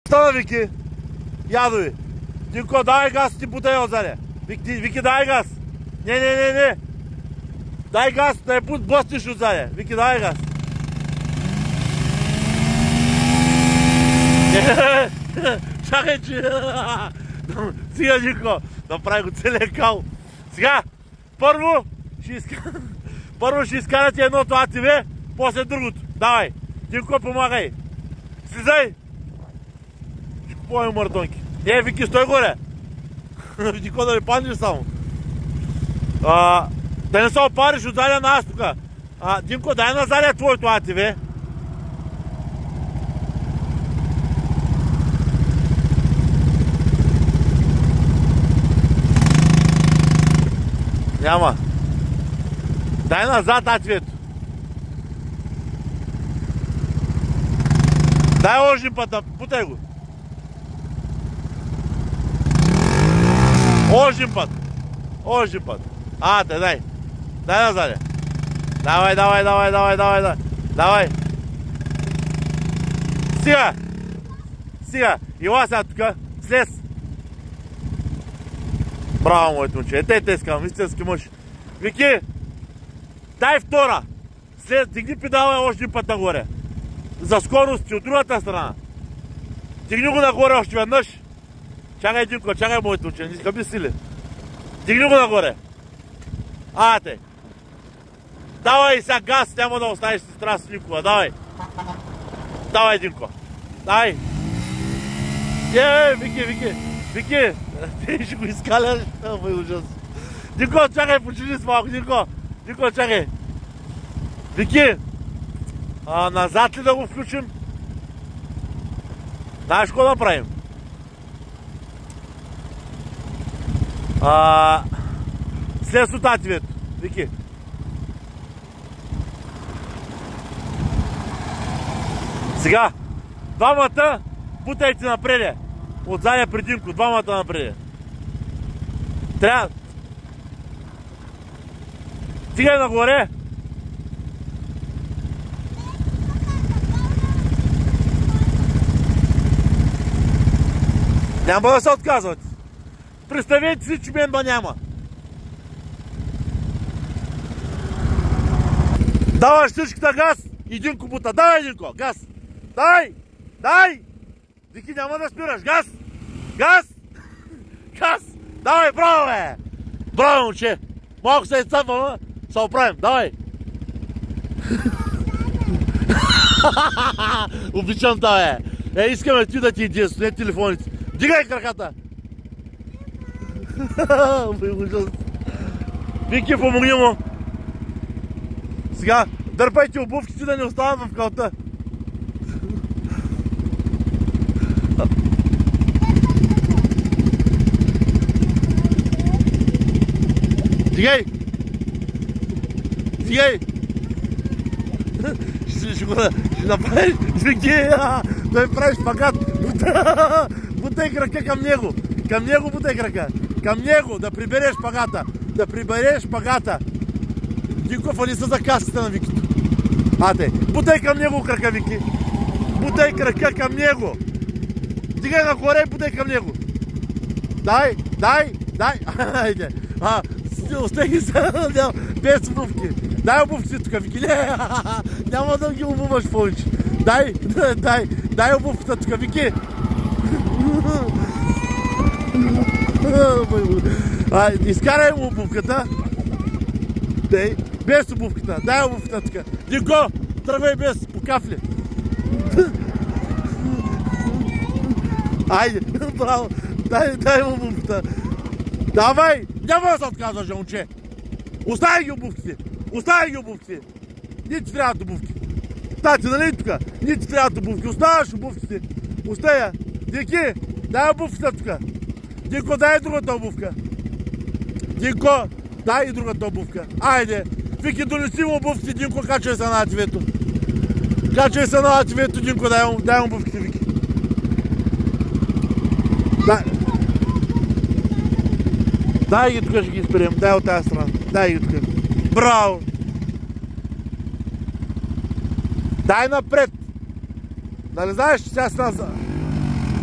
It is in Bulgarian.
Стана, Вики. Ядови. Динко, давай газ, ти бутай отзаде. Вики, давай газ. Не. Дай газ, дай пут бостиш отзаде. Вики, давай газ. Чакай, че... Сега, Динко, направи го целия кал. Сега, първо ще изкарате едното АТВ, после другото. Давай. Динко, помагай. Слизай. Ще купуваме мартонки. Не, Вики, стой горе. Динко, да ви паднеш само. Да не се опариш отзаде на аз тука. Динко, дай назаде твоето АТВ. Няма. Дай назад АТВ-то. Дай още път, путай го. Още път. Дай. Дай назаде. Давай. Давай. Сега. Ела сега тука. Слез. Браво, моето момче. Те искам, истински мъж. Вики, дай втора. След, дигни педала още път нагоре. За скорост от другата страна. Дигни го нагоре още веднъж. Чакай, Динко, чакай, моето момче. Не изхъби сили. Дигни го нагоре. Давай сега газ, няма да оставиш сестра с никога. Давай. Давай, Динко. Давай. Вики. Ти ще го изкаляш. Мой ужас. Динко, чакай, почини с малко, Динко, чакай. Вики, назад ли да го включим? Знаеш какво да правим? Слез от АТВ-то, Вики. Сега, двамата бутайте напреде. Отзаде при Динко, двамата напреде. Трябва. Стигай нагоре. Няма да се отказват. Представете си, че мен няма. Давай щичката газ и Динко бута. Давай, Динко, газ. Дай! Вики, няма да спираш. Газ! Давай, браво, бе! Браво, момче! Малко се изцапваме, се оправим. Давай! Обичам това, бе! Искаме ти да ти единство, не телефоните. Дигай краката! Вики, помогни му! Сега, дърпайте обувките да не остават в калта. Стигай! Ще направиш, Вики, да ми правиш шпагат. Бутай крака към него бутай крака. Към него, да прибереш шпагата. Динко, фани се за каската на Викито. Бутай към него крака, Вики. Бутай крака към него. Дигай нагоре и бутай към него. Дай. Айде. Остеги се, без обувки. Дай обувки тук, Вики. Няма да ги обуваш повече. Дай обувката тук, Вики. Изкарай му обувката. Без обувката. Дай обувката тук. Динко, тръгвай без, по кафли. Айде, браво. Дай му обувката. Давай! Няма да се отказваш, момче! Остави ги обувките! Ние ти трябват обувки. Тати, нали тука? Ние ти трябват обувки. Оставаш обувките. Оставя. Динки, дай обувката тука. Динко, дай другата обувка. Динко, дай и другата обувка. Айде. Вики, донеси му обувките, Динко, качвай се на АТВ-то. Динко, дай обувките, Вики. Дай ги тук, ще ги изперем. Дай от тази страна. Дай ги тук. Браво! Дай напред! Нали знаеш, че сега